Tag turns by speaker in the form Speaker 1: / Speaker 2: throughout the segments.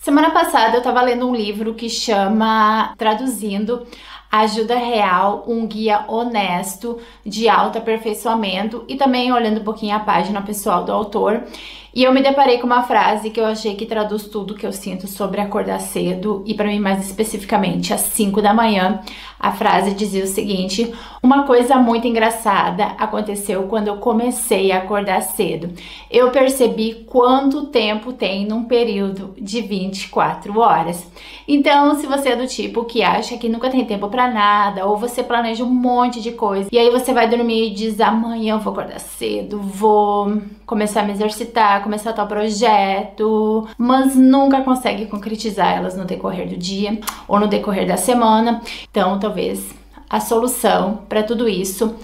Speaker 1: Semana passada eu tava lendo um livro que chama Traduzindo Ajuda Real, um guia honesto de autoaperfeiçoamento, e também olhando um pouquinho a página pessoal do autor. E eu me deparei com uma frase que eu achei que traduz tudo que eu sinto sobre acordar cedo, e para mim mais especificamente às 5 da manhã. A frase dizia o seguinte: uma coisa muito engraçada aconteceu quando eu comecei a acordar cedo. Eu percebi quanto tempo tem num período de 24 horas. Então, se você é do tipo que acha que nunca tem tempo para nada, ou você planeja um monte de coisa, e aí você vai dormir e diz: amanhã eu vou acordar cedo, vou começar a me exercitar, começar tal projeto, mas nunca consegue concretizar elas no decorrer do dia ou no decorrer da semana. Então, talvez a solução para tudo isso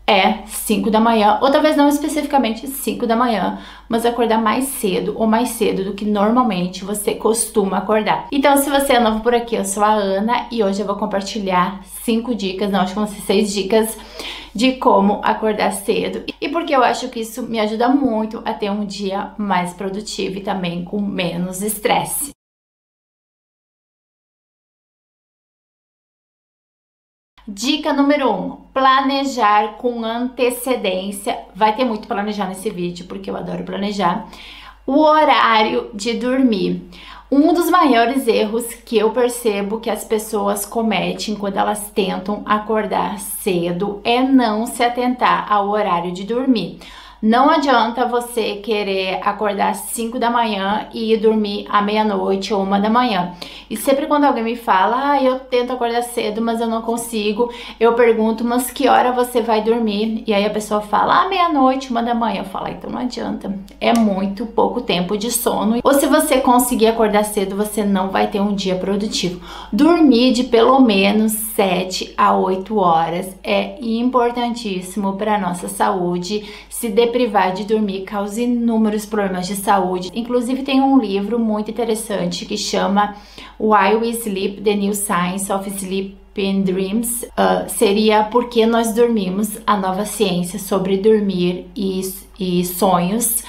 Speaker 1: é 5 da manhã, ou talvez não especificamente 5 da manhã, mas acordar mais cedo ou mais cedo do que normalmente você costuma acordar. Então, se você é novo por aqui, eu sou a Ana e hoje eu vou compartilhar 5 dicas, não, acho que vão ser 6 dicas de como acordar cedo, e porque eu acho que isso me ajuda muito a ter um dia mais produtivo e também com menos estresse. Dica número 1, planejar com antecedência. Vai ter muito planejar nesse vídeo, porque eu adoro planejar. O horário de dormir. Um dos maiores erros que eu percebo que as pessoas cometem quando elas tentam acordar cedo é não se atentar ao horário de dormir. Não adianta você querer acordar às 5 da manhã e ir dormir à meia-noite ou 1 da manhã. E sempre quando alguém me fala: eu tento acordar cedo, mas eu não consigo, eu pergunto: mas que hora você vai dormir? E aí a pessoa fala: meia-noite, 1 da manhã. Eu falo: então não adianta, é muito pouco tempo de sono. Ou se você conseguir acordar cedo, você não vai ter um dia produtivo. Dormir de pelo menos 7 a 8 horas é importantíssimo para a nossa saúde. Se deprivar de dormir causa inúmeros problemas de saúde. Inclusive tem um livro muito interessante que chama Why We Sleep, The New Science of Sleep and Dreams. Seria Por que Nós Dormimos, a nova ciência sobre dormir e sonhos.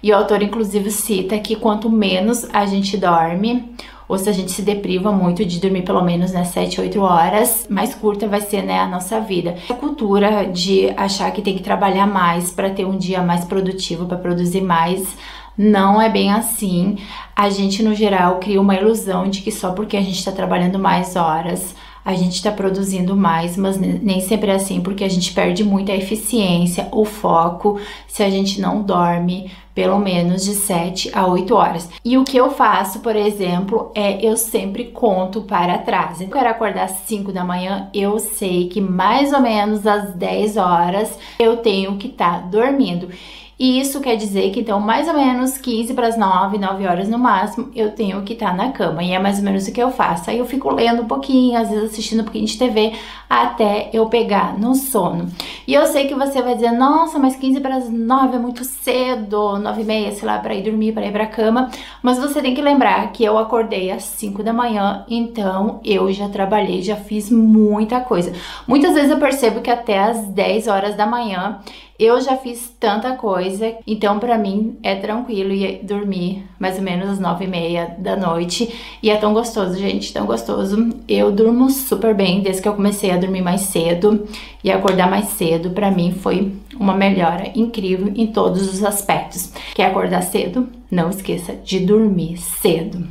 Speaker 1: E o autor inclusive cita que quanto menos a gente dorme, ou se a gente se depriva muito de dormir pelo menos 7, 8 horas, mais curta vai ser, a nossa vida. A cultura de achar que tem que trabalhar mais para ter um dia mais produtivo, para produzir mais, não é bem assim. A gente, no geral, cria uma ilusão de que só porque a gente está trabalhando mais horas, a gente está produzindo mais, mas nem sempre é assim, porque a gente perde muito a eficiência, o foco, se a gente não dorme pelo menos de 7 a 8 horas. E o que eu faço, por exemplo, eu sempre conto para trás. Eu quero acordar às 5 da manhã, eu sei que mais ou menos às 10 horas eu tenho que estar dormindo. E isso quer dizer que então mais ou menos 15 para as 9 horas no máximo, eu tenho que estar na cama. E é mais ou menos o que eu faço. Aí eu fico lendo um pouquinho, às vezes assistindo um pouquinho de TV, até eu pegar no sono. E eu sei que você vai dizer: nossa, mas 15 para as 9 é muito cedo, 9h30, sei lá, para ir dormir, para ir para a cama. Mas você tem que lembrar que eu acordei às 5 da manhã, então eu já trabalhei, já fiz muita coisa. Muitas vezes eu percebo que até às 10 horas da manhã eu já fiz tanta coisa, então pra mim é tranquilo ir dormir mais ou menos às 9h30 da noite. E é tão gostoso, gente, tão gostoso. Eu durmo super bem desde que eu comecei a dormir mais cedo, e acordar mais cedo pra mim foi uma melhora incrível em todos os aspectos. Quer acordar cedo? Não esqueça de dormir cedo.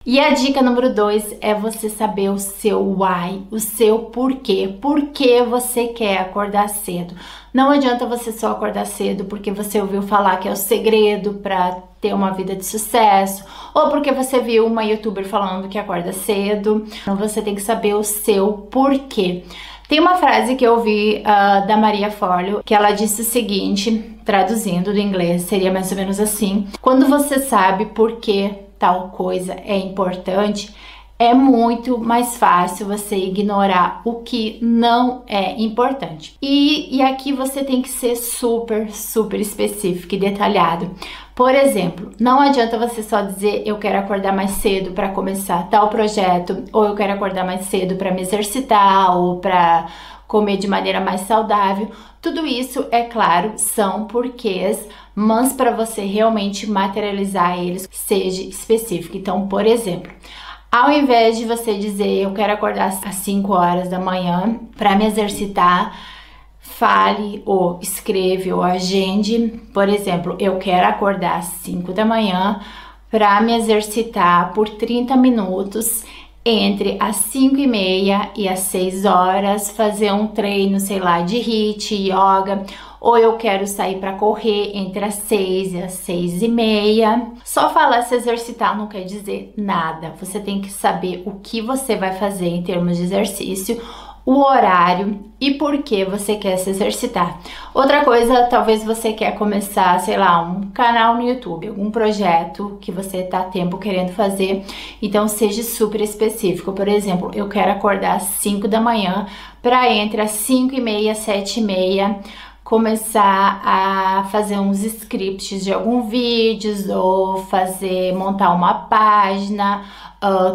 Speaker 1: E a dica número 2 é você saber o seu why, o seu porquê. Por que você quer acordar cedo? Não adianta você só acordar cedo porque você ouviu falar que é o segredo para ter uma vida de sucesso, ou porque você viu uma youtuber falando que acorda cedo. Então você tem que saber o seu porquê. Tem uma frase que eu ouvi da Maria Forleo, que ela disse o seguinte, traduzindo do inglês, seria mais ou menos assim: quando você sabe por que tal coisa é importante, é muito mais fácil você ignorar o que não é importante. E aqui você tem que ser super específico e detalhado. Por exemplo, não adianta você só dizer: eu quero acordar mais cedo para começar tal projeto, ou eu quero acordar mais cedo para me exercitar, ou para comer de maneira mais saudável. Tudo isso, é claro, são porquês, mas para você realmente materializar eles, seja específico. Então, por exemplo, ao invés de você dizer eu quero acordar às 5 horas da manhã para me exercitar, fale ou escreve ou agende. Por exemplo, eu quero acordar às 5 da manhã para me exercitar por 30 minutos entre as 5h30 e as 6 horas, fazer um treino, sei lá, de HIIT, yoga, ou eu quero sair para correr entre as 6 e as 6h30. Só falar se exercitar não quer dizer nada. Você tem que saber o que você vai fazer em termos de exercício, o horário e por que você quer se exercitar. Outra coisa, talvez você quer começar, sei lá, um canal no YouTube, algum projeto que você tá tempo querendo fazer, então seja super específico. Por exemplo, eu quero acordar às 5 da manhã para entre as 5h30 e as 7h30 começar a fazer uns scripts de algum vídeos ou montar uma página,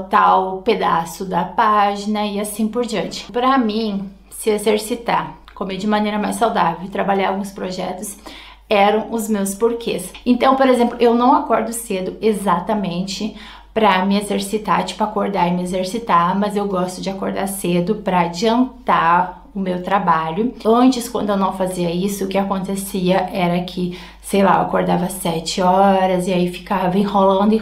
Speaker 1: tal pedaço da página e assim por diante. Para mim, se exercitar, comer de maneira mais saudável e trabalhar alguns projetos eram os meus porquês. Então, por exemplo, eu não acordo cedo exatamente para me exercitar, tipo acordar e me exercitar, mas eu gosto de acordar cedo para adiantar o meu trabalho. Antes, quando eu não fazia isso, o que acontecia era que, sei lá, eu acordava às 7 horas e aí ficava enrolando,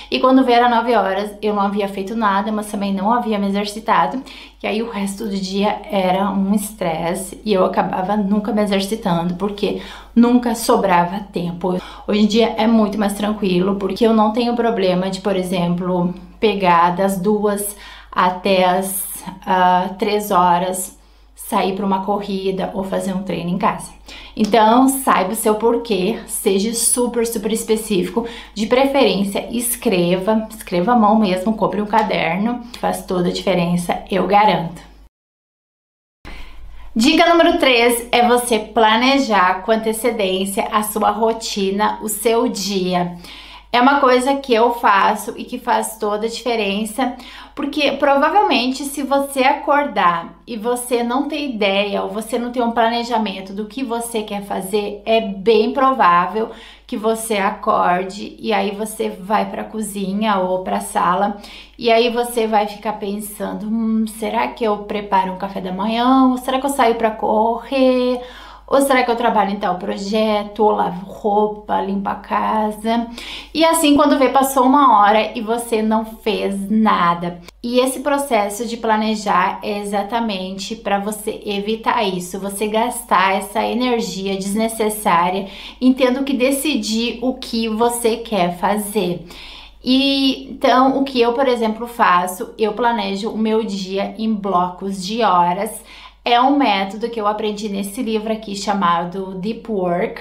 Speaker 1: e quando veio era 9 horas, eu não havia feito nada, mas também não havia me exercitado, e aí o resto do dia era um estresse e eu acabava nunca me exercitando, porque nunca sobrava tempo. Hoje em dia é muito mais tranquilo, porque eu não tenho problema de, por exemplo, pegar das 2 até as 3 horas, sair para uma corrida ou fazer um treino em casa. Então, saiba o seu porquê, seja super específico, de preferência escreva à mão mesmo, compre um caderno, faz toda a diferença, eu garanto. Dica número 3 é você planejar com antecedência a sua rotina, o seu dia. É uma coisa que eu faço e que faz toda a diferença, porque provavelmente se você acordar e você não tem ideia ou você não tem um planejamento do que você quer fazer, é bem provável que você acorde e aí você vai para a cozinha ou para a sala e aí você vai ficar pensando, será que eu preparo um café da manhã? Ou será que eu saio para correr? Ou será que eu trabalho em tal projeto, ou lavo roupa, limpo a casa? E assim, quando vê, passou 1 hora e você não fez nada. E esse processo de planejar é exatamente para você evitar isso, você gastar essa energia desnecessária em tendo que decidir o que você quer fazer. E então, o que eu, por exemplo, faço, eu planejo o meu dia em blocos de horas. É um método que eu aprendi nesse livro aqui chamado Deep Work,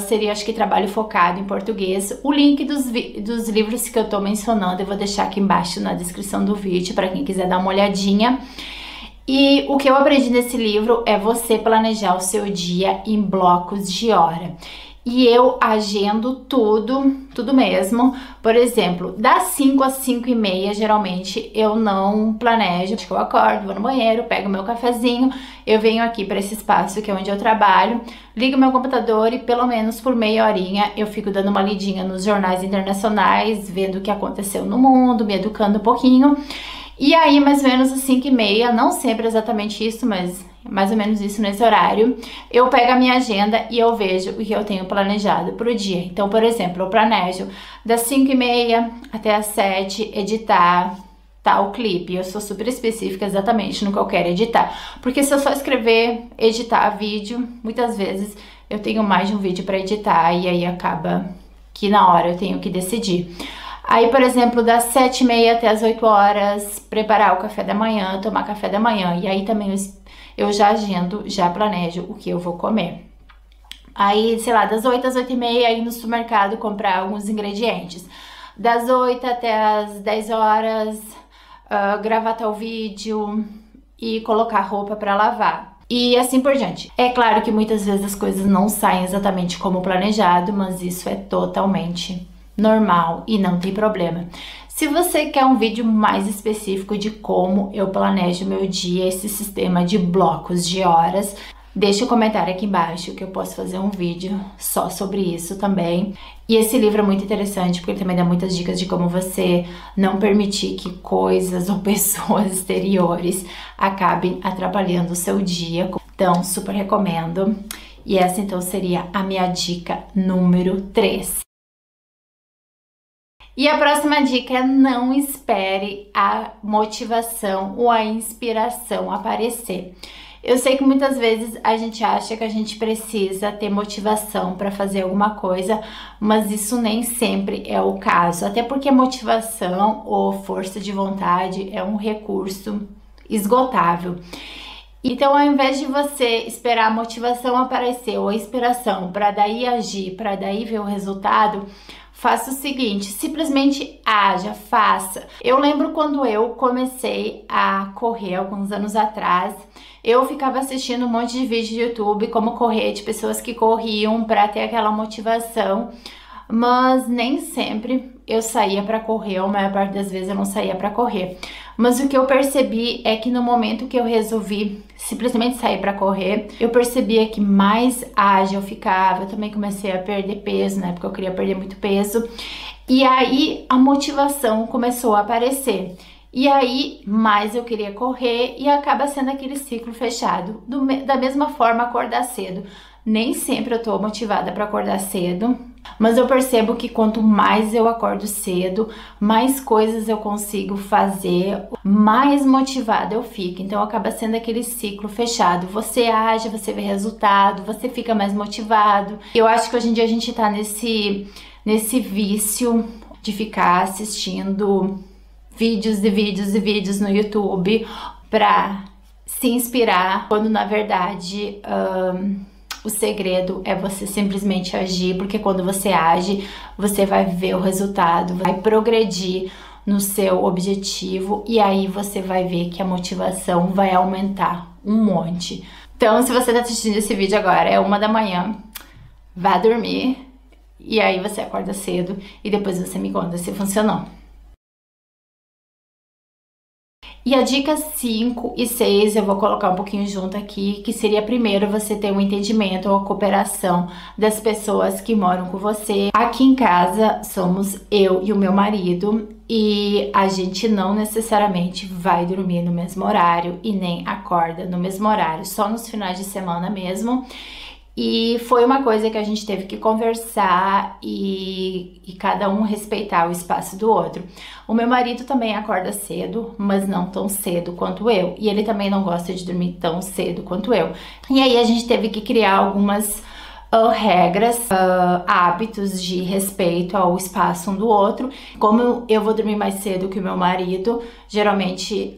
Speaker 1: seria acho que trabalho focado em português. O link dos livros que eu tô mencionando eu vou deixar aqui embaixo na descrição do vídeo para quem quiser dar uma olhadinha. E o que eu aprendi nesse livro é você planejar o seu dia em blocos de hora. E eu agendo tudo mesmo. Por exemplo, das 5 às 5h30, geralmente eu não planejo. Acho que eu acordo, vou no banheiro, pego meu cafezinho, eu venho aqui para esse espaço que é onde eu trabalho, ligo meu computador e pelo menos por meia horinha eu fico dando uma lidinha nos jornais internacionais, vendo o que aconteceu no mundo, me educando um pouquinho. E aí, mais ou menos às 5h30, não sempre exatamente isso, mas mais ou menos isso nesse horário, eu pego a minha agenda e eu vejo o que eu tenho planejado pro dia. Então, por exemplo, eu planejo das 5h30 até as 7 editar tal clipe. Eu sou super específica exatamente no que eu quero editar, porque se eu só escrever, editar vídeo, muitas vezes eu tenho mais de um vídeo para editar e aí acaba que na hora eu tenho que decidir. Aí, por exemplo, das 7h30 até as 8 horas, preparar o café da manhã, tomar café da manhã. E aí também eu já agendo, já planejo o que eu vou comer. Aí, sei lá, das 8 às 8h30, ir no supermercado comprar alguns ingredientes. Das 8 até as 10 horas, gravar tal vídeo e colocar roupa para lavar. E assim por diante. É claro que muitas vezes as coisas não saem exatamente como planejado, mas isso é totalmente normal e não tem problema. Se você quer um vídeo mais específico de como eu planejo meu dia, esse sistema de blocos de horas, deixa um comentário aqui embaixo que eu posso fazer um vídeo só sobre isso também. E esse livro é muito interessante porque ele também dá muitas dicas de como você não permitir que coisas ou pessoas exteriores acabem atrapalhando o seu dia. Então, super recomendo. E essa então seria a minha dica número 3. E a próxima dica é: não espere a motivação ou a inspiração aparecer. Eu sei que muitas vezes a gente acha que a gente precisa ter motivação para fazer alguma coisa, mas isso nem sempre é o caso. Até porque motivação ou força de vontade é um recurso esgotável. Então, ao invés de você esperar a motivação aparecer ou a inspiração para daí agir, para daí ver o resultado, faça o seguinte: simplesmente haja, faça. Eu lembro quando eu comecei a correr alguns anos atrás, eu ficava assistindo um monte de vídeo de YouTube como correr, de pessoas que corriam para ter aquela motivação, mas nem sempre eu saía para correr, ou a maior parte das vezes eu não saía para correr. Mas o que eu percebi é que no momento que eu resolvi simplesmente sair para correr, eu percebia que mais ágil eu ficava. Eu também comecei a perder peso, né? Porque eu queria perder muito peso. E aí a motivação começou a aparecer. E aí mais eu queria correr e acaba sendo aquele ciclo fechado. Da mesma forma, acordar cedo. Nem sempre eu tô motivada para acordar cedo, mas eu percebo que quanto mais eu acordo cedo, mais coisas eu consigo fazer, mais motivada eu fico. Então acaba sendo aquele ciclo fechado. Você age, você vê resultado, você fica mais motivado. Eu acho que hoje em dia a gente tá nesse vício de ficar assistindo vídeos e vídeos e vídeos no YouTube pra se inspirar, quando na verdade o segredo é você simplesmente agir, porque quando você age, você vai ver o resultado, vai progredir no seu objetivo e aí você vai ver que a motivação vai aumentar um monte. Então, se você tá assistindo esse vídeo agora, é 1 da manhã, vá dormir e aí você acorda cedo e depois você me conta se funcionou. E a dica 5 e 6 eu vou colocar um pouquinho junto aqui, que seria primeiro você ter um entendimento ou a cooperação das pessoas que moram com você. Aqui em casa somos eu e o meu marido e a gente não necessariamente vai dormir no mesmo horário e nem acorda no mesmo horário, só nos finais de semana mesmo. E foi uma coisa que a gente teve que conversar e cada um respeitar o espaço do outro. O meu marido também acorda cedo, mas não tão cedo quanto eu. E ele também não gosta de dormir tão cedo quanto eu. E aí a gente teve que criar algumas regras, hábitos de respeito ao espaço um do outro. Como eu vou dormir mais cedo que o meu marido, geralmente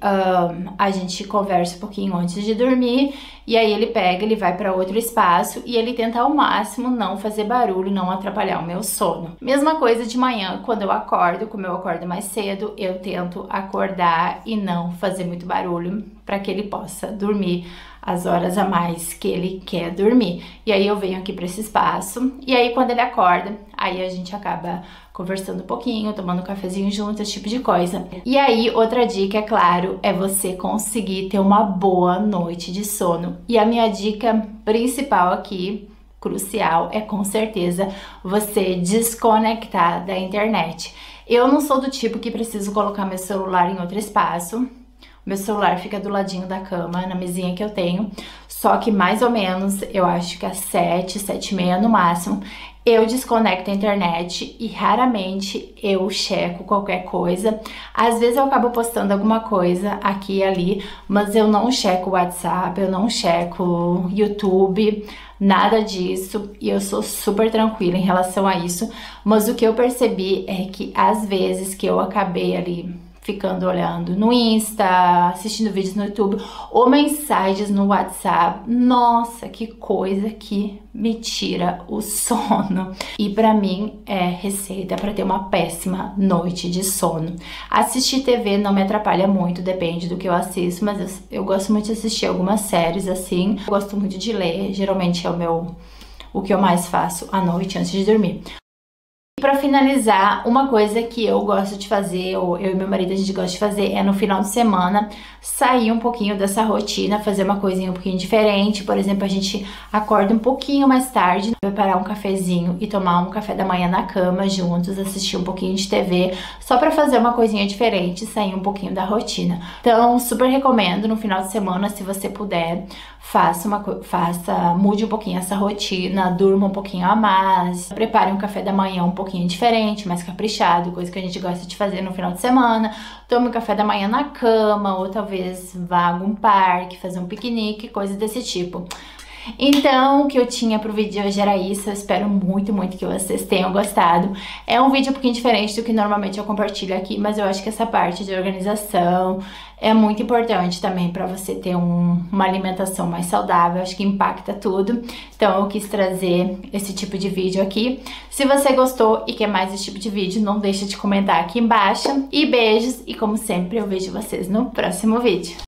Speaker 1: a gente conversa um pouquinho antes de dormir e aí ele vai para outro espaço e ele tenta ao máximo não fazer barulho, não atrapalhar o meu sono. Mesma coisa de manhã, quando eu acordo, como eu acordo mais cedo, eu tento acordar e não fazer muito barulho para que ele possa dormir as horas a mais que ele quer dormir. E aí eu venho aqui para esse espaço e aí quando ele acorda, aí a gente acaba conversando um pouquinho, tomando um cafezinho junto, esse tipo de coisa. E aí outra dica, é claro, é você conseguir ter uma boa noite de sono. E a minha dica principal aqui, crucial, é com certeza você desconectar da internet. Eu não sou do tipo que preciso colocar meu celular em outro espaço. Meu celular fica do ladinho da cama, na mesinha que eu tenho. Só que mais ou menos, eu acho que às 7, 7h30 no máximo, eu desconecto a internet e raramente eu checo qualquer coisa. Às vezes eu acabo postando alguma coisa aqui e ali, mas eu não checo o WhatsApp, eu não checo o YouTube, nada disso. E eu sou super tranquila em relação a isso. Mas o que eu percebi é que às vezes que eu acabei ali ficando olhando no Insta, assistindo vídeos no YouTube ou mensagens no WhatsApp, nossa, que coisa que me tira o sono. E pra mim é receita pra ter uma péssima noite de sono. Assistir TV não me atrapalha muito, depende do que eu assisto, mas eu gosto muito de assistir algumas séries assim. Eu gosto muito de ler, geralmente é o que eu mais faço à noite antes de dormir. Pra finalizar, uma coisa que eu gosto de fazer, ou eu e meu marido a gente gosta de fazer, é no final de semana sair um pouquinho dessa rotina, fazer uma coisinha um pouquinho diferente. Por exemplo, a gente acorda um pouquinho mais tarde, preparar um cafezinho e tomar um café da manhã na cama juntos, assistir um pouquinho de TV, só pra fazer uma coisinha diferente, sair um pouquinho da rotina. Então, super recomendo no final de semana, se você puder, mude um pouquinho essa rotina, durma um pouquinho a mais, prepare um café da manhã um pouquinho diferente, mais caprichado, coisa que a gente gosta de fazer no final de semana. Tome um café da manhã na cama, ou talvez vá a algum parque, fazer um piquenique, coisas desse tipo. Então, o que eu tinha pro vídeo de hoje era isso. Eu espero muito, muito que vocês tenham gostado. É um vídeo um pouquinho diferente do que normalmente eu compartilho aqui, mas eu acho que essa parte de organização é muito importante também para você ter uma alimentação mais saudável. Acho que impacta tudo. Então, eu quis trazer esse tipo de vídeo aqui. Se você gostou e quer mais esse tipo de vídeo, não deixa de comentar aqui embaixo. E beijos, e como sempre, eu vejo vocês no próximo vídeo.